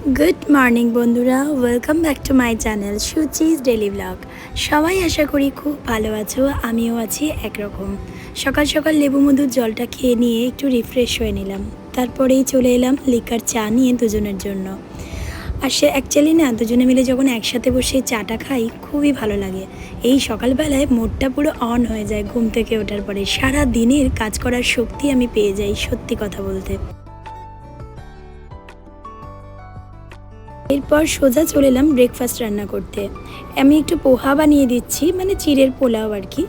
Good morning বন্ধুরা, welcome back to my channel Suchi's daily vlog. সবাই আশা করি খুব ভালো আছো, আমিও আছি একরকম। সকাল সকাল লেবু মধুর জলটা খেয়ে নিয়ে একটু রিফ্রেশ হয়ে নিলাম, তারপরেই চলে এলাম লিকার চা নিয়ে দুজনের জন্য। আর সে অ্যাকচুয়ালি না, দুজনে মিলে যখন একসাথে বসে চাটা খাই খুবই ভালো লাগে। এই সকালবেলায় মুডটা পুরো অন হয়ে যায়, ঘুম থেকে ওঠার পরে সারা দিনের কাজ করার শক্তি আমি পেয়ে যাই, সত্যি কথা বলতে। এরপর সোজা চলে এলাম ব্রেকফাস্ট রান্না করতে। আমি একটু পোহা বানিয়ে দিচ্ছি, মানে চিড়ের পোলাও আর কি।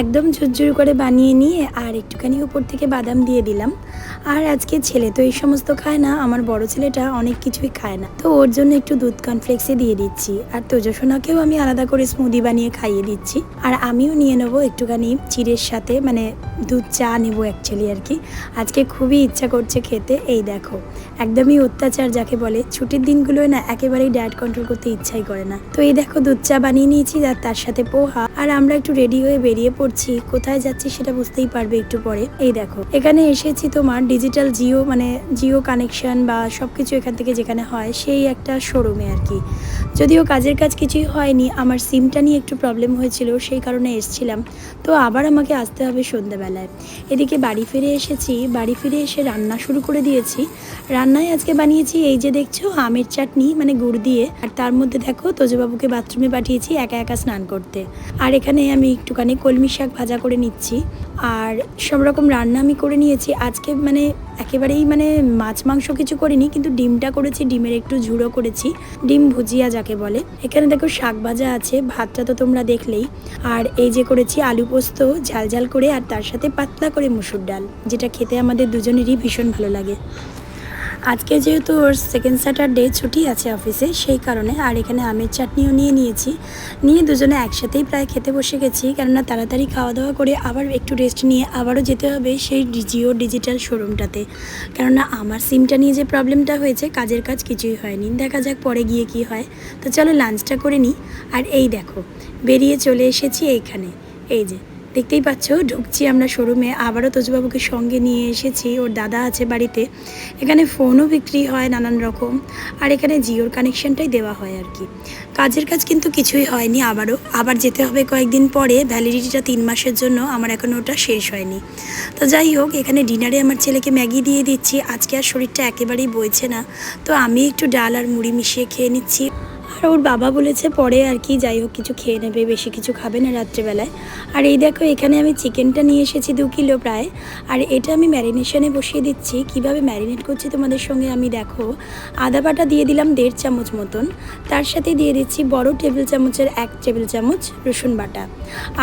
একদম ঝুরঝুর করে বানিয়ে নিয়ে আর একটুখানি উপর থেকে বাদাম দিয়ে দিলাম। আর আজকে ছেলে তো এই সমস্ত খায় না, আমার বড় ছেলেটা অনেক কিছুই খায় না, তো ওর জন্য একটু দুধ কর্নফ্লেক্সে দিয়ে দিচ্ছি। আর তোজসোনাকেও আমি আলাদা করে স্মুদি বানিয়ে খাইয়ে দিচ্ছি। আর আমিও নিয়ে নেবো একটুখানি চিড়ের সাথে, মানে দুধ চা নেবো অ্যাকচুয়ালি আর কি। আজকে খুবই ইচ্ছা করছে খেতে। এই দেখো, একদমই অত্যাচার যাকে বলে, ছুটির দিনগুলোয় না একেবারেই ডায়েট কন্ট্রোল করতে ইচ্ছাই করে না। তো এই দেখো, দুধ চা বানিয়ে নিয়েছি আর তার সাথে পোহা। আর আমরা একটু রেডি হয়ে বেরিয়ে পড়ছি। কোথায় যাচ্ছি সেটা বুঝতেই পারবে একটু পরে। এই দেখো, এখানে এসেছি তোমার ডিজিটাল জিও, মানে জিও কানেকশন বা সব কিছু এখান থেকে যেখানে হয় সেই একটা শোরুমে আর কি। যদিও কাজের কাজ কিছুই হয়নি, আমার সিমটা নিয়ে একটু প্রবলেম হয়েছিল, সেই কারণে এসছিলাম। তো আবার আমাকে আসতে হবে সন্ধ্যাবেলায়। এদিকে বাড়ি ফিরে এসেছি, বাড়ি ফিরে এসে রান্না শুরু করে দিয়েছি। রান্নায় আজকে বানিয়েছি এই যে দেখছো আমের চাটনি, মানে গুড় দিয়ে। আর তার মধ্যে দেখো তোজবাবুকে বাথরুমে পাঠিয়েছি একা একা স্নান করতে। আর এখানে আমি একটুখানি কলমি শাক ভাজা করে নিচ্ছি। আর সব রকম রান্না আমি করে নিয়েছি আজকে, মানে একেবারেই মানে মাছ মাংস কিছু করিনি, কিন্তু ডিমটা করেছি, ডিমের একটু ঝুড়ো করেছি, ডিম ভুজিয়া যাকে বলে। এখানে দেখো শাক ভাজা আছে, ভাতটা তো তোমরা দেখলেই। আর এই যে করেছি আলু পোস্ত ঝাল ঝাল করে, আর তার সাথে পাতলা করে মুসুর ডাল, যেটা খেতে আমাদের দুজনেরই ভীষণ ভালো লাগে। আজকে যেহেতু ওর সেকেন্ড স্যাটারডে ছুটি আছে অফিসে, সেই কারণে। আর এখানে আমের চাটনিও নিয়ে নিয়েছি, নিয়ে দুজনে একসাথেই প্রায় খেতে বসে গেছি। কেননা তাড়াতাড়ি খাওয়া দাওয়া করে আবার একটু রেস্ট নিয়ে আবারও যেতে হবে সেই জিও ডিজিটাল শোরুমটাতে। কেননা আমার সিমটা নিয়ে যে প্রবলেমটা হয়েছে, কাজের কাজ কিছুই হয়নি, দেখা যাক পরে গিয়ে কি হয়। তো চলো লাঞ্চটা করে নিই। আর এই দেখো, বেরিয়ে চলে এসেছি এইখানে। এই যে দেখতেই পাচ্ছ, ঢুকছি আমরা শোরুমে। আবারও তোজবাবুকে সঙ্গে নিয়ে এসেছি, ওর দাদা আছে বাড়িতে। এখানে ফোনও বিক্রি হয় নানান রকম, আর এখানে জিওর কানেকশানটাই দেওয়া হয় আর কি। কাজের কাজ কিন্তু কিছুই হয়নি, আবার যেতে হবে কয়েকদিন পরে। ভ্যালিডিটিটা 3 মাসের জন্য, আমার এখনও ওটা শেষ হয়নি। তো যাই হোক, এখানে ডিনারে আমার ছেলেকে ম্যাগি দিয়ে দিচ্ছি। আজকে আর শরীরটা একেবারেই বইছে না, তো আমি একটু ডাল আর মুড়ি মিশিয়ে খেয়ে নিচ্ছি। আর ওর বাবা বলেছে পরে আর কি, যাই হোক কিছু খেয়ে নেবে, বেশি কিছু খাবে না রাত্রেবেলায়। আর এই দেখো, এখানে আমি চিকেনটা নিয়ে এসেছি 2 কিলো প্রায়। আর এটা আমি ম্যারিনেশনে বসিয়ে দিচ্ছি। কিভাবে ম্যারিনেট করছি তোমাদের সঙ্গে আমি দেখো। আদা বাটা দিয়ে দিলাম 1.5 চামচ মতন, তার সাথে দিয়ে দিচ্ছি বড় টেবিল চামচের 1 টেবিল চামচ রসুন বাটা।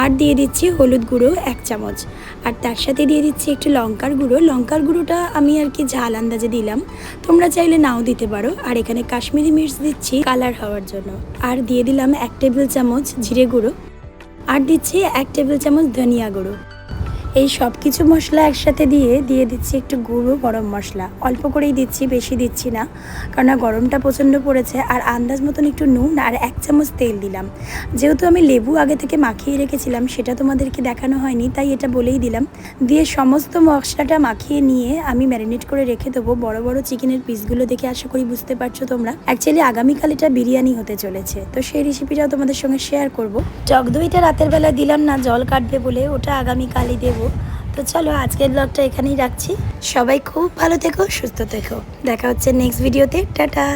আর দিয়ে দিচ্ছি হলুদ গুঁড়ো 1 চামচ। আর তার সাথে দিয়ে দিচ্ছি একটু লঙ্কার গুঁড়ো। লঙ্কার গুঁড়োটা আমি আর কি ঝাল আন্দাজে দিলাম, তোমরা চাইলে নাও দিতে পারো। আর এখানে কাশ্মীরি মির্চ দিচ্ছি কালার হওয়ার জন্য। আর দিয়ে দিলাম 1 টেবিল চামচ জিরে গুঁড়ো। আর দিচ্ছি 1 টেবিল চামচ ধনিয়া গুঁড়ো। এই সব কিছু মশলা একসাথে দিয়ে দিচ্ছি একটু গুঁড়ো গরম মশলা, অল্প করেই দিচ্ছি, বেশি দিচ্ছি না, কারণ গরমটা প্রচণ্ড পড়েছে। আর আন্দাজ মতন একটু নুন আর 1 চামচ তেল দিলাম। যেহেতু আমি লেবু আগে থেকে মাখিয়ে রেখেছিলাম, সেটা তোমাদেরকে দেখানো হয়নি, তাই এটা বলেই দিলাম। দিয়ে সমস্ত মশলাটা মাখিয়ে নিয়ে আমি ম্যারিনেট করে রেখে দেবো। বড় বড় চিকেনের পিসগুলো দেখে আশা করি বুঝতে পারছো তোমরা। অ্যাকচুয়ালি আগামীকাল এটা বিরিয়ানি হতে চলেছে, তো সেই রেসিপিটাও তোমাদের সঙ্গে শেয়ার করব। টক দইটা রাতের বেলা দিলাম না, জল কাটবে বলে, ওটা আগামীকালই দেবো। তো চলো আজকের ব্লগটা এখানেই রাখছি। সবাই খুব ভালো থেকো, সুস্থ থেকো। দেখা হচ্ছে নেক্সট ভিডিওতে। টাটা।